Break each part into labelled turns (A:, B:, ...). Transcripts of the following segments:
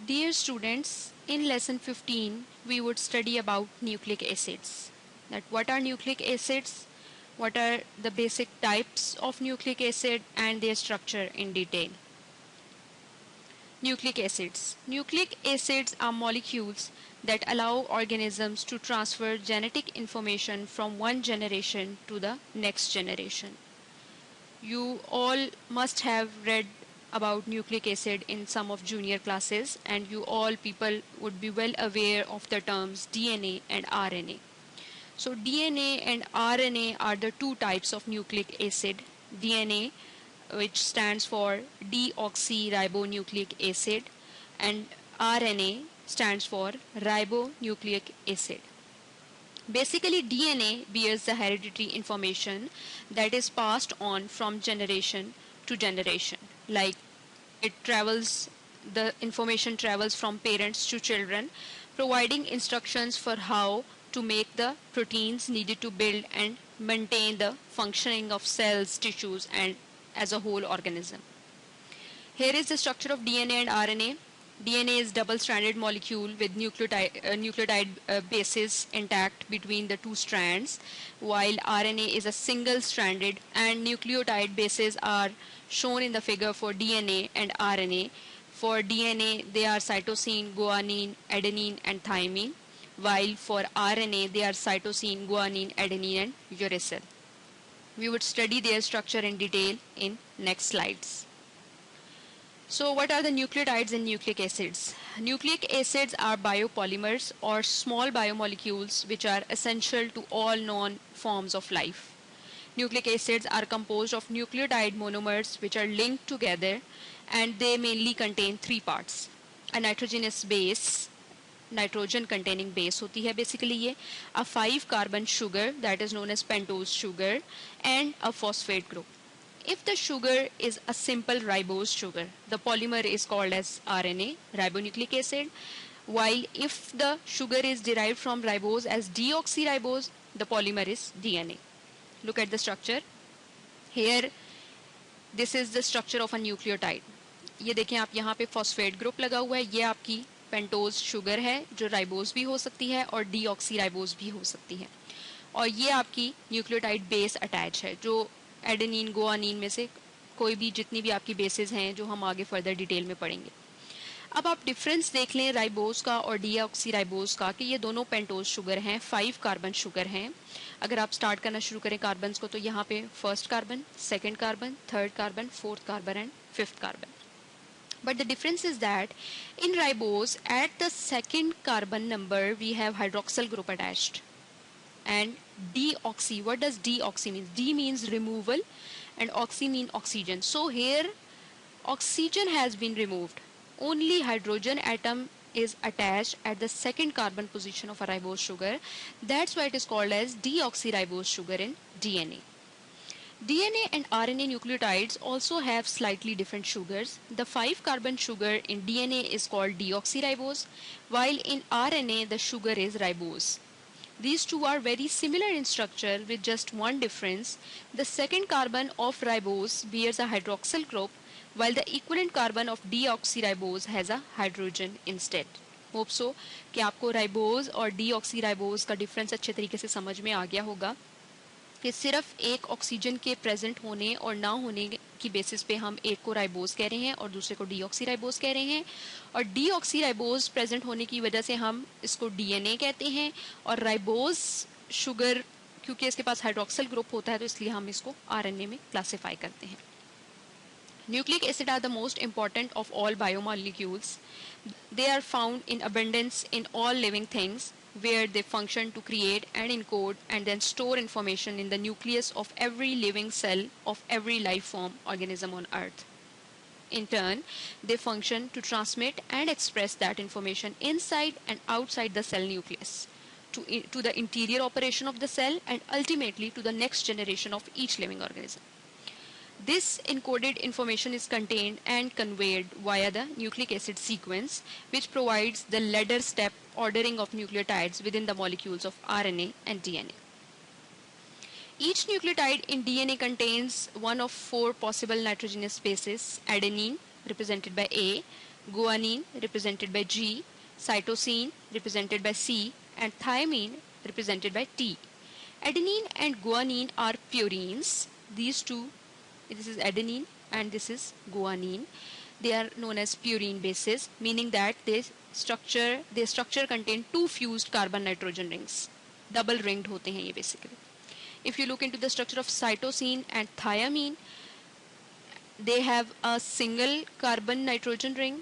A: Dear students, in lesson 15 we would study about nucleic acids. That what are nucleic acids, what are the basic types of nucleic acid and their structure in detail. Nucleic acids. Nucleic acids are molecules that allow organisms to transfer genetic information from one generation to the next generation. You all must have read about nucleic acid in some of junior classes, and you all people would be well aware of the terms DNA and RNA. So DNA and RNA are the two types of nucleic acid. DNA, which stands for deoxyribonucleic acid, and RNA stands for ribonucleic acid. Basically, DNA bears the hereditary information that is passed on from generation to generation. Like the information travels from parents to children, providing instructions for how to make the proteins needed to build and maintain the functioning of cells, tissues, and as a whole organism. Here is the structure of DNA and RNA. DNA is double-stranded molecule with nucleotide bases intact between the two strands, while RNA is a single-stranded, and nucleotide bases are shown in the figure for DNA and RNA. For DNA, they are cytosine, guanine, adenine, and thymine, while for RNA, they are cytosine, guanine, adenine, and uracil. We would study their structure in detail in next slides. So what are the nucleotides and nucleic acids? Nucleic acids are biopolymers or small biomolecules which are essential to all known forms of life. Nucleic acids are composed of nucleotide monomers which are linked together, and they mainly contain three parts. A nitrogenous base, nitrogen containing base होती है basically ये, a 5 carbon sugar that is known as pentose sugar, and a phosphate group. If the sugar is a simple ribose sugar, the polymer is called as RNA, ribonucleic acid, while if the sugar is derived from ribose as deoxyribose, the polymer is DNA. Look at the structure. Here, this is the structure of a nucleotide. ये देखें आप, यहाँ पे phosphate group लगा हुआ है, ये आपकी पेंटोज शुगर है जो राइबोज भी हो सकती है और डीऑक्सीराइबोज भी हो सकती है, और ये आपकी न्यूक्लियोटाइड बेस अटैच है जो एडेनिन गुआनिन में से कोई भी, जितनी भी आपकी बेसेस हैं जो हम आगे फर्दर डिटेल में पढ़ेंगे. अब आप डिफरेंस देख लें राइबोज का और डीऑक्सीराइबोज का कि ये दोनों पेंटोज शुगर हैं, 5 कार्बन शुगर हैं. अगर आप स्टार्ट करना शुरू करें कार्बन्स को तो यहाँ पे first carbon, second carbon, third carbon, fourth carbon and fifth carbon. But the difference is that in ribose, at the second carbon number, we have hydroxyl group attached. And deoxy, what does deoxy mean? D means removal and oxy means oxygen. So here, oxygen has been removed. Only hydrogen atom is attached at the second carbon position of a ribose sugar. That's why it is called as deoxyribose sugar in DNA. DNA and RNA nucleotides also have slightly different sugars. The 5 carbon sugar in DNA is called deoxyribose, while in RNA the sugar is ribose. These two are very similar in structure with just one difference. The second carbon of ribose bears a hydroxyl group, while the equivalent carbon of deoxyribose has a hydrogen instead. Hope so कि आपको ribose और deoxyribose का difference अच्छे तरीके से समझ में आ गया होगा कि सिर्फ एक ऑक्सीजन के प्रेजेंट होने और ना होने की बेसिस पे हम एक को राइबोज कह रहे हैं और दूसरे को डीऑक्सीराइबोज कह रहे हैं, और डीऑक्सीराइबोज प्रेजेंट होने की वजह से हम इसको डीएनए कहते हैं, और राइबोज शुगर क्योंकि इसके पास हाइड्रोक्सिल ग्रुप होता है तो इसलिए हम इसको आरएनए में क्लासिफाई करते हैं. Nucleic acid are the most important of all biomolecules. They are found in abundance in all living things, where they function to create and encode and then store information in the nucleus of every living cell of every life form organism on earth. In turn, they function to transmit and express that information inside and outside the cell nucleus, to the interior operation of the cell, and ultimately to the next generation of each living organism. This encoded information is contained and conveyed via the nucleic acid sequence, which provides the ladder step ordering of nucleotides within the molecules of RNA and DNA. Each nucleotide in DNA contains one of 4 possible nitrogenous bases: adenine, represented by A, guanine represented by G, cytosine represented by C, and thymine represented by T. Adenine and guanine are purines. These two, this is adenine and this is guanine. They are known as purine bases, meaning that their structure contain two fused carbon nitrogen rings. Double ringed होते हैं ये basically. If you look into the structure of cytosine and thiamine, they have a single carbon nitrogen ring,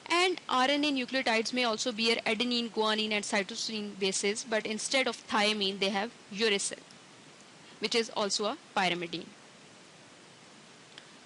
A: and RNA nucleotides may also bear adenine, guanine and cytosine bases, but instead of thiamine they have uracil, which is also a pyrimidine.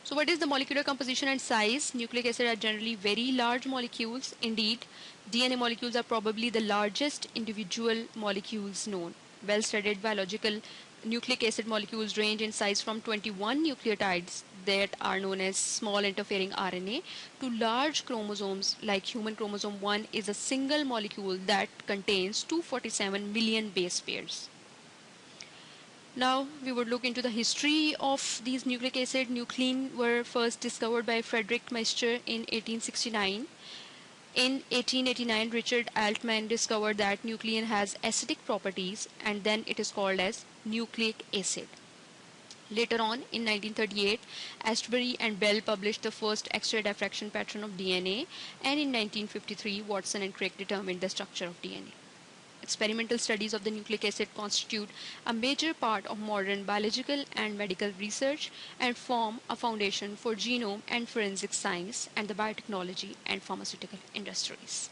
A: So what is the molecular composition and size? Nucleic acids are generally very large molecules. Indeed, DNA molecules are probably the largest individual molecules known. Well-studied biological nucleic acid molecules range in size from 21 nucleotides that are known as small interfering RNA to large chromosomes like human chromosome 1 is a single molecule that contains 247 million base pairs. Now we would look into the history of these nucleic acid. Nuclein were first discovered by Frederick Meister in 1869. In 1889, Richard Altman discovered that nuclein has acidic properties and then it is called as nucleic acid. Later on, in 1938, Astbury and Bell published the first X-ray diffraction pattern of DNA, and in 1953, Watson and Crick determined the structure of DNA. Experimental studies of the nucleic acid constitute a major part of modern biological and medical research and form a foundation for genome and forensic science and the biotechnology and pharmaceutical industries.